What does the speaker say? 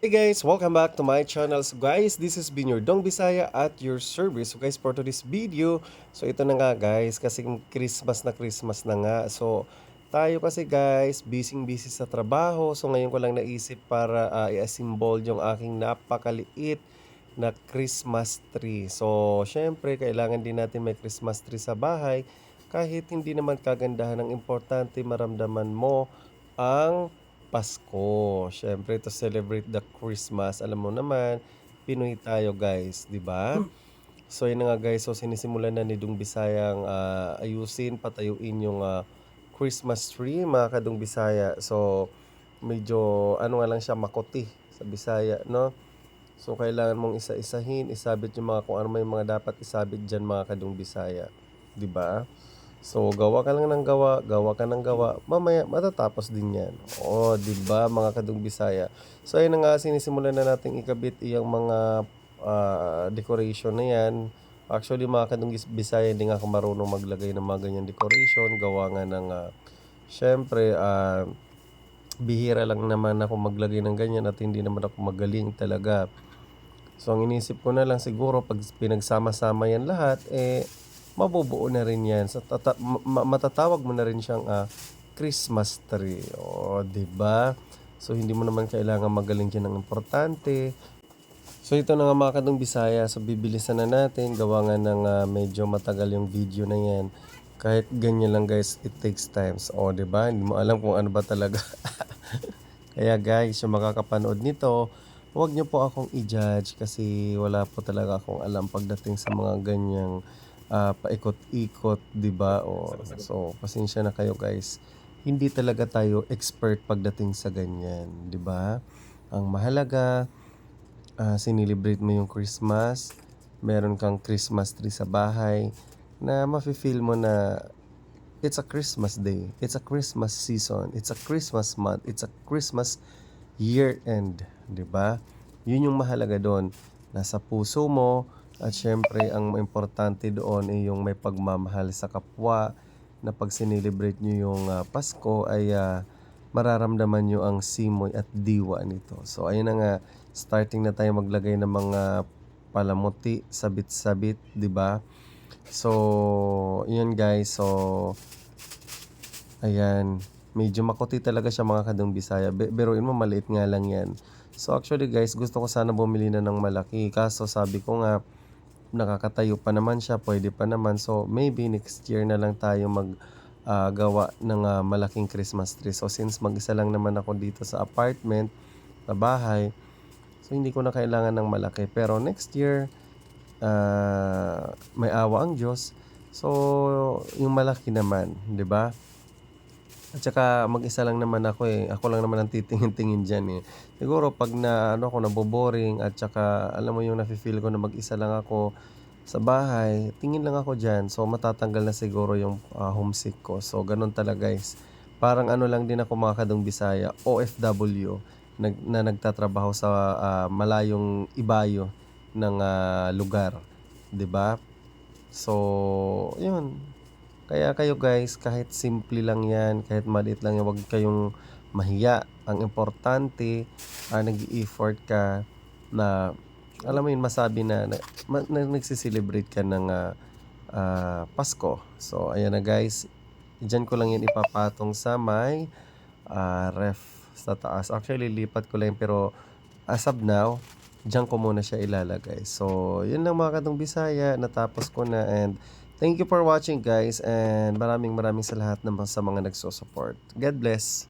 Hey guys, welcome back to my channel. So guys, this has been your Dong Bisaya at your service. So guys, for today's video, so ito na nga guys, kasi Christmas na nga. So tayo kasi guys, busy sa trabaho. So ngayon ko lang naisip para i-assemble yung aking napakaliit na Christmas tree. So syempre, kailangan din natin may Christmas tree sa bahay. Kahit hindi naman kagandahan, ng importante maramdaman mo ang Pasko. Siyempre to celebrate the Christmas. Alam mo naman, Pinoy tayo guys, 'di ba? So yun na nga guys, so sinisimulan na ni Dung Bisayang ayusin, patayuin yung Christmas tree mga kadung Bisaya. So medyo ano nga lang siya makuti sa Bisaya, no? So kailangan mong isa-isahin, isabit yung mga kung ano may mga dapat isabit diyan mga kadung Bisaya, 'di ba? So, gawa ka lang ng gawa ka ng gawa, mamaya matatapos din yan. Oo, di ba mga kadung Bisaya? So, ayun na nga, sinisimulan na nating ikabit yung mga decoration na yan. Actually, mga kadung Bisaya, hindi nga ako marunong maglagay ng mga ganyan decoration. Gawa nga ng, syempre, bihira lang naman ako maglagay ng ganyan at hindi naman ako magaling talaga. So, ang inisip ko na lang siguro pag pinagsama-sama yan lahat, mabubuo na rin yan. So, matatawag mo na rin siyang Christmas tree. O, di ba? So, hindi mo naman kailangan magaling dyan ng importante. So, ito na nga mga kadong Bisaya. So, bibilisan na natin. Gawa nga ng medyo matagal yung video na yan. Kahit ganyan lang guys, it takes times. O, di ba? Hindi mo alam kung ano ba talaga. Kaya guys, yung makakapanood nito, huwag niyo po akong i-judge kasi wala po talaga akong alam pagdating sa mga ganyang paikot-ikot, 'di ba? O so pasensya na kayo guys. Hindi talaga tayo expert pagdating sa ganyan, 'di ba? Ang mahalaga, sinilibrate mo yung Christmas, meron kang Christmas tree sa bahay na mafe-feel mo na it's a Christmas day, it's a Christmas season, it's a Christmas month, it's a Christmas year end, 'di ba? 'Yun yung mahalaga doon. Nasa puso mo at syempre ang importante doon ay yung may pagmamahal sa kapwa na pag sinelebrate nyo yung Pasko ay mararamdaman nyo ang simoy at diwa nito. So ayun na nga, starting na tayo maglagay ng mga palamuti, sabit-sabit, 'di ba? So, yun guys. So, ayan, medyo makuti talaga siya mga kadong Bisaya. Biruin mo, maliit nga lang yan. So actually guys, gusto ko sana bumili na ng malaki. Kaso sabi ko nga, nakakatayo pa naman siya, pwede pa naman. So maybe next year na lang tayo gawa ng malaking Christmas tree. So since mag-isa lang naman ako dito sa apartment, sa bahay, so hindi ko na kailangan ng malaki. Pero next year, may awa ang Diyos. So yung malaki naman, 'di ba? At saka mag-isa lang naman ako eh. Ako lang naman ang titingin-tingin diyan eh. Siguro pag na ano ako naboboring at saka alam mo yung nafi-feel ko na mag-isa lang ako sa bahay, tingin lang ako diyan. So matatanggal na siguro yung homesick ko. So ganun talaga guys. Parang ano lang din ako mga kadong Bisaya, OFW na nagtatrabaho sa malayong ibayo ng lugar, 'di ba? So, yun. Kaya kayo guys, kahit simple lang yan, kahit maliit lang yan, huwag kayong mahiya. Ang importante, nag-i-effort ka na, alam mo yun, masabi na nagsiselebrate ka ng Pasko. So, ayan na guys. Diyan ko lang yan ipapatong sa may ref sa taas. Actually, lipat ko lang pero as of now, diyan ko muna siya ilalagay. So, yun lang mga kadong Bisaya. Natapos ko na and thank you for watching guys and maraming sa lahat naman sa mga nagso-support. God bless.